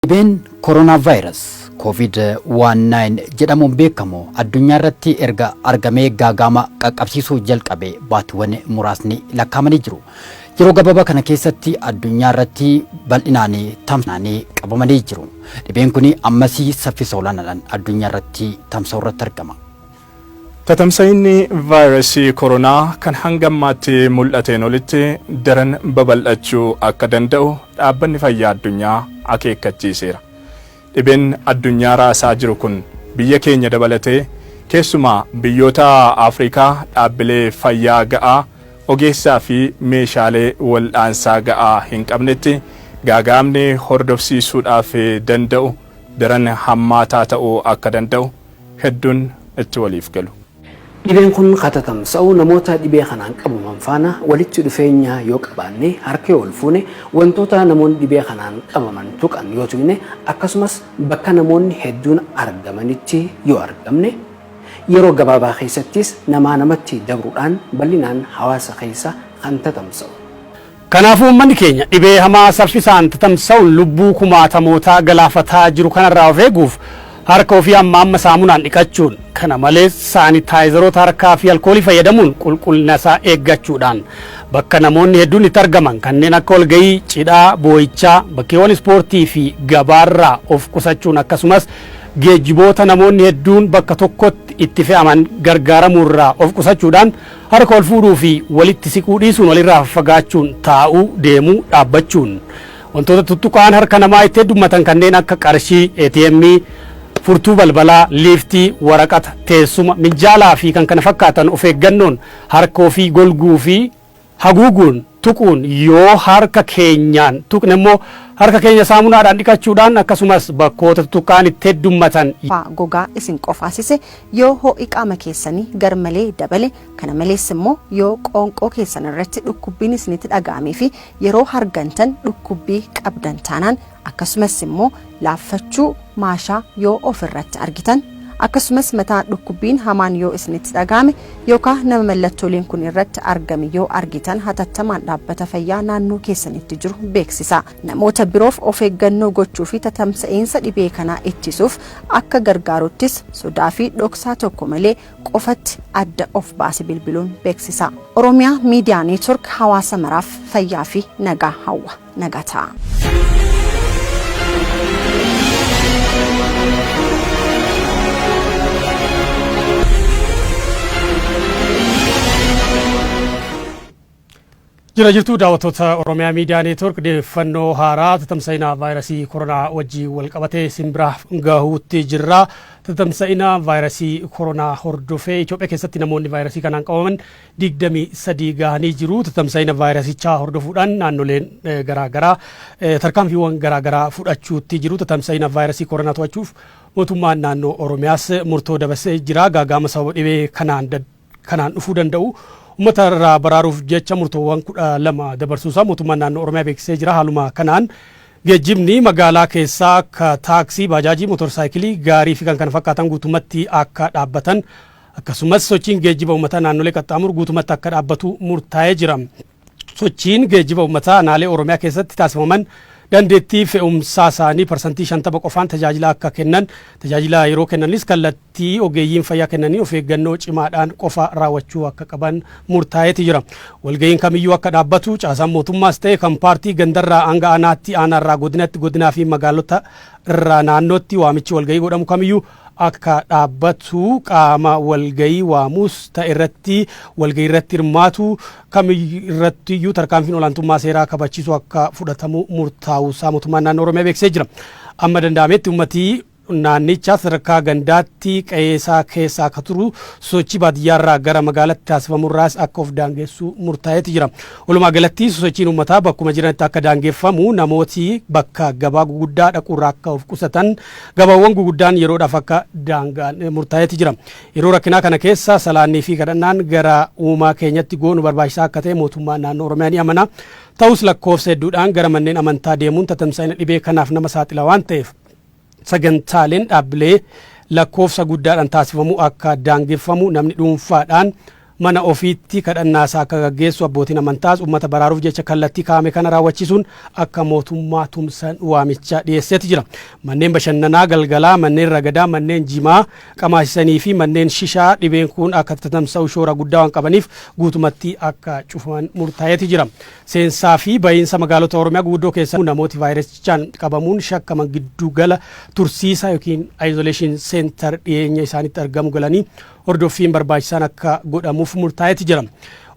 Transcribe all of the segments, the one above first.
Dhibeen coronavirus COVID-19 jedhamuun beekamu addunyaa irratti erga argamee gaagama qaqqabsiisuu jalqabe baatiiwwan muraasni lakkaa'amanii jiru. Yeroo gabaabaa kana keessatti addunyaa irratti bal'inaan tamsa'anii qabamanii jiru. Dhibeen kun ammasii saffisa olaanaadhaan addunyaa irratti tamsa'u irratti argama. Tatamsa'inni vaayirasii koronaa kan hanga ammaatti mul'ateen olitti daran babal'achuu akka danda'u dhaabbanni fayyaa addunyaa akeekkachiiseera. Dhibeen addunyaa raasaa jiru kun biyya keenya dabalatee keessumaa biyyoota Afrikaa dhaabbilee fayyaa ga'aa ogeessaa fi meeshaalee wal'aansaa ga'aa hin qabnetti gaagaamni hordofsiisuudhaaf danda'u daran hammaataa ta'uu akka danda'u hedduun itti waliif galu. Dhibeen kun tamsa'uu namoota dhibee kanaan qabaman faana walitti dhufeenya yoo qabaanne harka yoo fuune wantoota namoonni dhibee kanaan qabaman tuqan yoo tuqne akkasumas bakka namoonni hedduun argamanitti yoo argamne yeroo gabaabaa keessattis namatti dabruudhaan bal'inaan hawaasa keessa kan tamsa'u. Kanaafuu uummanni keenya dhibee hamaa saffisaan tamsa'uun lubbuu kumaatamootaa galaafataa jiru kanarraa of eeguuf harka ofii amma saamunaan dhiqachuun kana malees saanitaayizaroota harkaa fi alkoolii fayyadamuun qulqullina isaa eeggachuudhaan bakka namoonni hedduun itti argaman kanneen akka walgahii, cidhaa, boo'ichaa, bakkeewwan ispoortii fi gabaarraa of qusachuun akkasumas geejjiboota namoonni hedduun bakka tokkotti itti fe'aman gargaaramuurraa of qusachuudhaan harka ol fuudhuu fi walitti siquu dhiisuun walirraa fagaachuun taa'uu, deemuu, dhaabbachuun wantoota tuttuqaan harka namaa itti heddummatan kanneen akka qarshii, ATM, furtuu balbalaa, liiftii, waraqata, teessuma, minjaalaa fi kan kana fakkaatan of eeggannoon harka ofii golguu fi haguuguun tuquun yoo harka keenyaan tuqne immoo harka keenya saamunaadhaan dhiqachuudhaan akkasumas bakkoota tuttuqaan itti heddummatan gogaa isin qofaasise yoo ho'i qaama keessanii garmalee dabale kana malees immoo yoo qoonqoo keessan irratti dhukkubbiin isinitti dhaga'amee fi yeroo hargantan dhukkubbii qabdan taanaan akkasumas immoo laaffachuu maashaa yoo ofirratti argitan akkasumas mataa dhukkubbiin hamaan yoo isinitti dhaga'ame yookaan nama mallattooleen kun irratti argame yoo argitan hatattamaan dhaabbata fayyaa naannoo keessanitti jiru beeksisa. Namoota biroof of eeggannoo gochuu fi tatamsa'insa dhibee kanaa ittisuuf akka gargaaruttis sodaa fi dhoksaa tokko malee qofatti adda of baase bilbiluun beeksisa. Oromiyaa Miidiyaa Neetwork hawaasa maraaf fayyaa fi nagaa hawwa. Nagaa ta'a. jirtu daawwattoota Oromiyaa Miidiyaa Neetwork odeeffannoo haaraa tatamsa'ina vaayirasii koronaa wajjin wal qabatee simbira gahuutti jirra. Tatamsa'ina vaayirasii koronaa hordofee Itoophiyaa keessatti namoonni vaayirasii kanaan qabaman 23 gahanii jiru. Tatamsa'ina vaayirasichaa hordofuudhaan naannoleen garaagaraa tarkaanfiiwwan garaagaraa fudhachuutti jiru. Tatamsa'ina vaayirasii koronaa to'achuuf mootummaan naannoo Oromiyaas murtoo dabarsee jira. Gaagama sababa dhibee kanaan dhufuu danda'u ummata irraa baraaruuf jecha murtoowwan 12 dabarsuusaa mootummaan naannoo Oromiyaa beeksisee jira. Haaluma kanaan geejjibni magaalaa keessaa akka taaksii, baajaajii, motorsaayikilii, gaarii fi kan kana fakkaatan guutumatti akka dhaabbatan akkasumas sochiin geejjiba uummataa naannolee qaxxaamuru guutumatti akka dhaabbatu murtaa'ee jira. Sochiin geejjiba uummataa naannolee Oromiyaa keessatti taasifaman dandeettii fe'umsaa isaanii parsantii 50 qofaan tajaajila akka kennan tajaajila yeroo kennanis kallattii ogeeyyiin fayyaa kennanii of eeggannoo cimaadhaan qofa raawwachuu akka qaban murtaa'eeti jira. Walga'iin kamiyyuu akka dhaabbatu caasaan mootummaas ta'e kan paartii gandarraa hanga aanaatti aanaarraa godinatti godinaa fi magaalota irraa naannootti waamichi walga'ii godhamu kamiyyuu akka dhaabbatu qaama walga'ii waamus ta'e irratti walga'ii irratti hirmaatu kamirratti iyyuu tarkaanfiin olaantummaa seeraa kabachiisu akka fudhatamu murtaa'uusaa mootummaan naannoo Oromiyaa beeksisee jira. Amma danda'ametti uummatii naannichaa sadarkaa gandaatti qe'eesaa keessaa akka turu sochii baadiyyaarraa gara magaalaatti taasifamurraas akka of daangeessuu murtaa'eeti jira. Walumaa galatti sochiin uummataa bakkuma jiranitti akka daangeffamu namooti bakka gabaa guguddaa dhaquurraa akka of qusatan gabaawwan guguddaan yeroodhaaf akka daangaan murtaa'eeti jira. Yeroo rakkinaa kana keessa salaannii fi kadhannaan gara uumaa keenyatti goonu barbaachisaa akka ta'e mootummaan naannoo Oromiyaa ni amana. Ta'us lakkoofsa hedduudhaan gara manneen amantaa deemuun tatamsa'ina dhibee kanaaf nama saaxila waan ta'eef sagantaaleen dhaabbilee lakkoofsa guddaadhaan taasifamu akka daangeffamu namni dhuunfaadhaan mana ofiitti kadhannaasaa akka gaggeessu abbootiin amantaas uummata baraaruuf jecha kallattii kaa'ame kana raawwachiisuun akka mootummaa tumsan waamicha dhiyeesseeti jira. Manneen bashannanaa galgalaa, manneen ragadaa, manneen jimaa qamaasisanii fi manneen shishaa dhibeen kun akka tatamsa'u shoora guddaa waan qabaniif guutumatti akka cufaman murtaa'eeti jira. Seensaa fi bahiinsa magaalota Oromiyaa guguddoo keessa namooti vaayirasichaan qabamuun shakkaman giddu gala tursiisa yookiin isolation center dhiyeenya isaanitti argamu galanii hordoffiin barbaachisaan akka godhamuuf murtaa'eeti jira.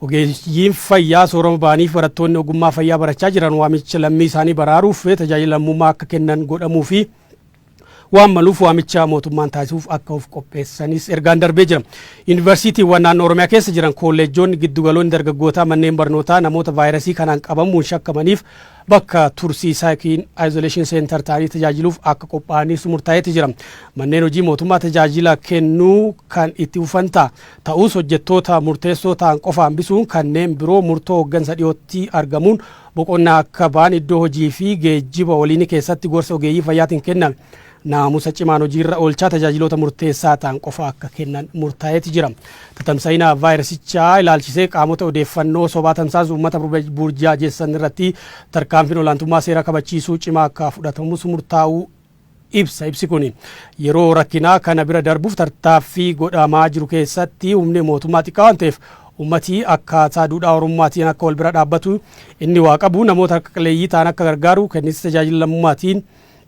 Ogeeyyiin fayyaa soorama ba'aniif barattoonni ogummaa fayyaa barachaa jiran waamicha lammii isaanii baraaruuf tajaajila lammummaa akka kennan godhamuu fi waan maluuf waamicha mootummaan taasisuuf akka of qopheessanis ergaan darbee jira. Yuunivarsiitiiwwan naannoo Oromiyaa keessa jiran kolleejjoonni giddugaloonni dargaggootaa manneen barnootaa namoota vaayirasii kanaan qabamuun shakkamaniif bakka tursiisaa yookiin isolation center ta'anii tajaajiluuf akka qophaa'anis murtaa'eeti jira. Manneen hojii mootummaa tajaajila kennuu kan itti fufan ta'us hojjettoota murteessoo ta'an qofa hambisuun kanneen biroo murtoo hooggansa dhiyootti argamuun boqonnaa akka ba'an iddoo hojii fi geejjiba waliin keessatti gorsa ogeeyyii fayyaatiin kenname. Naamusa cimaan hojiirra oolchaa tajaajiloota murteessaa ta'an qofa akka kennan murtaa'eeti jira. Tatamsa'ina vaayirasichaa ilaalchisee qaamota odeeffannoo sobaa tamsaasu uummata burjaajessan irratti tarkaanfiin olaantummaa seeraa kabachiisuu cimaa akka fudhatamus murtaa'uu ibsa. Ibsi kun yeroo rakkinaa kana bira darbuuf tartaaffii godhamaa jiru keessatti humni mootummaa xiqqaa waan ta'eef ummati akkaataa duudhaa Orommaatiin akka wal bira dhaabbatu inni waa qabu namoota harka qalleeyyii ta'an akka gargaaru kennis tajaajila lammummaatiin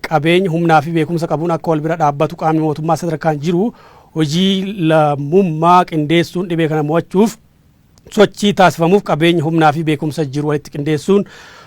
qabeenya humnaa fi beekumsa qabuun akka wal bira dhaabbatu qaamni mootummaa sadarkaan jiru hojii lammummaa qindeessuun dhibee kana mo'achuuf sochii taasifamuuf qabeenya humnaa fi beekumsa jiru walitti qindeessuun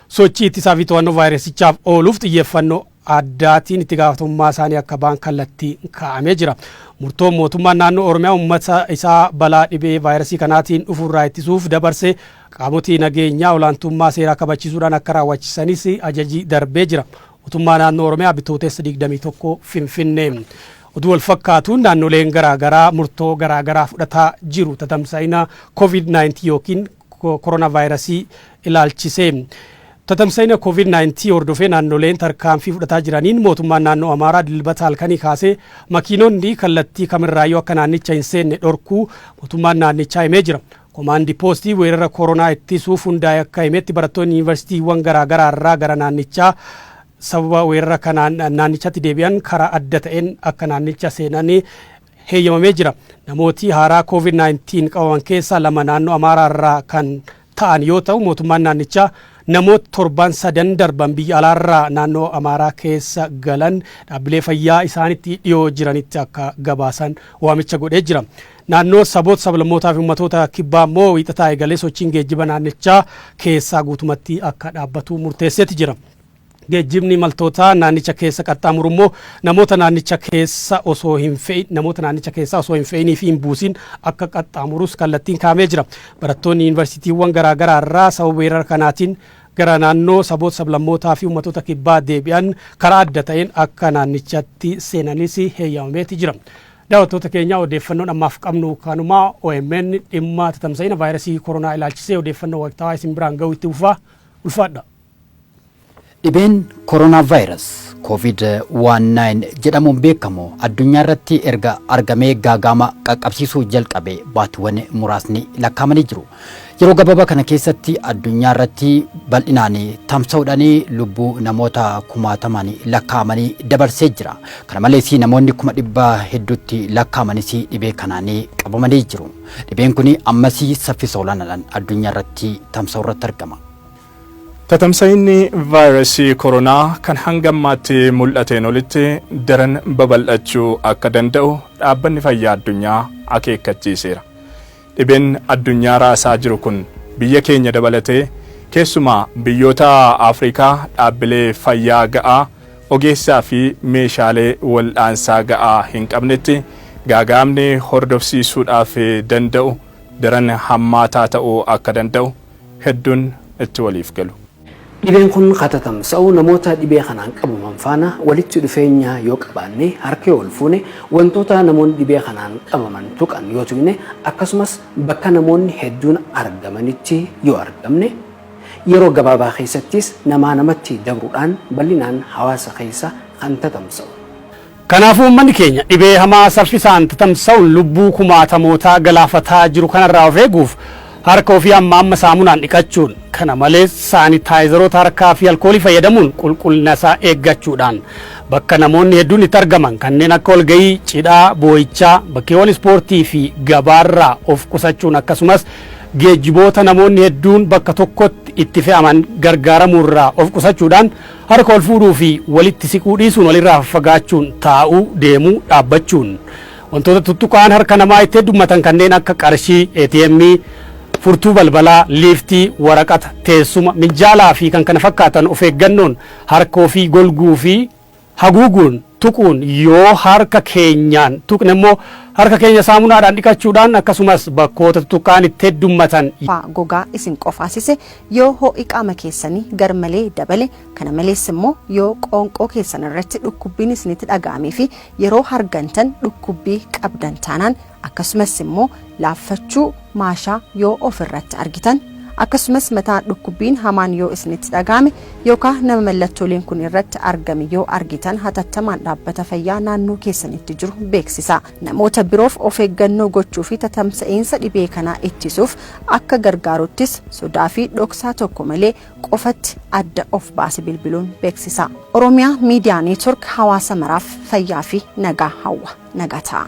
sochii ittisaa fi to'annoo vaayirasichaaf ooluuf xiyyeeffannoo addaatiin itti gaafatamummaa isaanii akka ba'an kallattii kaa'amee jira. Murtoon mootummaan naannoo Oromiyaa uummata isaa balaa dhibee vaayirasii kanaatiin dhufurraa ittisuuf dabarse qaamotii nageenyaa olaantummaa seeraa kabachiisuudhaan akka raawwachisanis ajaji darbee jira. Mootummaa naannoo Oromiyaa bitootessa 21 Finfinnee. Oduu wal fakkaatuun naannoleen garaagaraa murtoo garaagaraa fudhataa jiru tatamsa'ina COVID-19 yookiin koronavaayirasii ilaalchisee. Tatamsa'ina COVID-19 hordofee naannoleen tarkaanfii fudhataa jiraniin mootummaan naannoo Amaaraa dilbata halkanii kaasee makiinonni kallattii kamirraayyuu akka naannicha hin seenne dhorkuu mootummaan naannichaa himee jira. Komaandii poostii weerara koronaa ittisuuf hundaa'e akka himetti barattoonni yuunivarsiitiiwwan garaagaraa irraa gara naannichaa sababa weerara kanaan naannichatti deebi'an karaa adda ta'een akka naannicha seenanii heeyyamamee jira. Namooti haaraa COVID-19 qabaman keessaa 2 naannoo Amaaraa irraa kan ta'an yoo ta'u mootummaan naannichaa namoota 7 darban biyya alaarraa naannoo Amaaraa keessa galan dhaabbilee fayyaa isaanitti dhiyoo jiranitti akka gabaasan waamicha godhee jira. Naannoo saboota sablammootaa fi ummatoota kibbaa immoo wiixataa eegalee sochiin geejjiba naannichaa keessaa guutumatti akka dhaabbatu murteesseeti jira. Geejjibni maltoota naannicha keessa qaxxaamuru immoo namoota naannicha keessa osoo hin fe'inii fi hin buusin akka qaxxaamurus kallattiin kaa'amee jira. Barattoonni yuunivarsiitiiwwan garaagaraa irraa sababa weerara kanaatiin gara naannoo saboota sablammootaa fi ummatoota kibbaa deebi'an karaa adda ta'een akka naannichatti seenanis heeyyamameeti jira. Daawwattoota keenya odeeffannoon ammaaf qabnu kanumaa OMN dhimma tatamsa'ina vaayirasii koronaa ilaalchisee odeeffannoo waqtaawaa isin biraan ga'u itti fufaa ulfaadha. Dhibeen koronavaayirus COVID-19 jedhamuun beekamu addunyaa irratti erga argamee gaagama qaqqabsiisuu jalqabe baatiiwwan muraasni lakkaa'amanii jiru. Yeroo gabaabaa kana keessatti addunyaa irratti bal'inaan tamsa'uudhaan lubbuu namoota 10,000 lakkaa'amanii dabarsee jira. Kana malees namoonni 100,000 hedduutti lakkaa'amanis dhibee kanaan qabamanii jiru. Dhibeen kun ammas saffisa olaanaadhaan addunyaa irratti tamsa'u irratti argama. Tatamsa'inni vaayirasii koronaa kan hanga ammaatti mul'ateen olitti daran babal'achuu akka danda'u dhaabbanni fayyaa addunyaa akeekkachiiseera. Dhibeen addunyaa raasaa jiru kun biyya keenya dabalatee keessumaa biyyoota Afrikaa dhaabbilee fayyaa ga'aa ogeessaa fi meeshaalee wal'aansaa ga'aa hin qabnetti gaagaamni hordofsiisuudhaaf danda'u daran hammaataa ta'uu akka danda'u hedduun itti waliif galu. Dhibeen kun tamsa'uu namoota dhibee kanaan qabaman faana walitti dhufeenya yoo qabaanne harka ol fuune wantoota namoonni dhibee kanaan qabaman tuqan yoo tuqne akkasumas bakka namoonni hedduun argamanitti yoo argamne yeroo gabaabaa keessattis namaa namatti dabruudhaan bal'inaan hawaasa keessa kan tatamsa'u. Kanaafuu uummanni keenya dhibee hamaa saffisaan tamsa'uun lubbuu kumaatamootaa galaafataa jiru kanarraa of eeguuf harka ofii amma saamunaan dhiqachuun kana malees saanitaayizaroota harkaa fi alkoolii fayyadamuun qulqullina isaa eeggachuudhaan bakka namoonni hedduun itti argaman kanneen akka walgahii, cidhaa, boo'ichaa, bakkeewwan ispoortii fi gabaarraa of qusachuun akkasumas geejjiboota namoonni hedduun bakka tokkotti itti fe'aman gargaaramuurraa of qusachuudhaan harka ol fuudhuu fi walitti siquu dhiisuun walirraa fagaachuun taa'uu, deemuu, dhaabbachuun wantoota tuttuqaan harka namaa itti heddummatan kanneen akka qarshii, ATM, furtuu balbalaa, liiftii, waraqata, teessuma, minjaalaa fi kan kana fakkaatan of eeggannoon harka ofii golguu fi haguuguun tuquun yoo harka keenyaan tuqne immoo harka keenya saamunaadhaan dhiqachuudhaan akkasumas bakkoota tuttuqaan itti heddummatan gogaa isin qofaasise yoo ho'i qaama keessanii garmalee dabale kana malees immoo yoo qoonqoo keessan irratti dhukkubbiin isinitti dhaga'amee fi yeroo hargantan dhukkubbii qabdan taanaan akkasumas immoo laaffachuu maashaa yoo ofirratti argitan akkasumas mataa dhukkubbiin hamaan yoo isinitti dhaga'ame yookaan nama mallattooleen kun irratti argame yoo argitan hatattamaan dhaabbata fayyaa naannoo keessanitti jiru beeksisa. Namoota biroof of eeggannoo gochuu fi tatamsa'insa dhibee kanaa ittisuuf akka gargaaruttis sodaa fi dhoksaa tokko malee qofatti adda of baase bilbiluun beeksisa. Oromiyaa Miidiyaa Neetwork hawaasa maraaf fayyaa fi nagaa hawwa. Nagaa ta'a.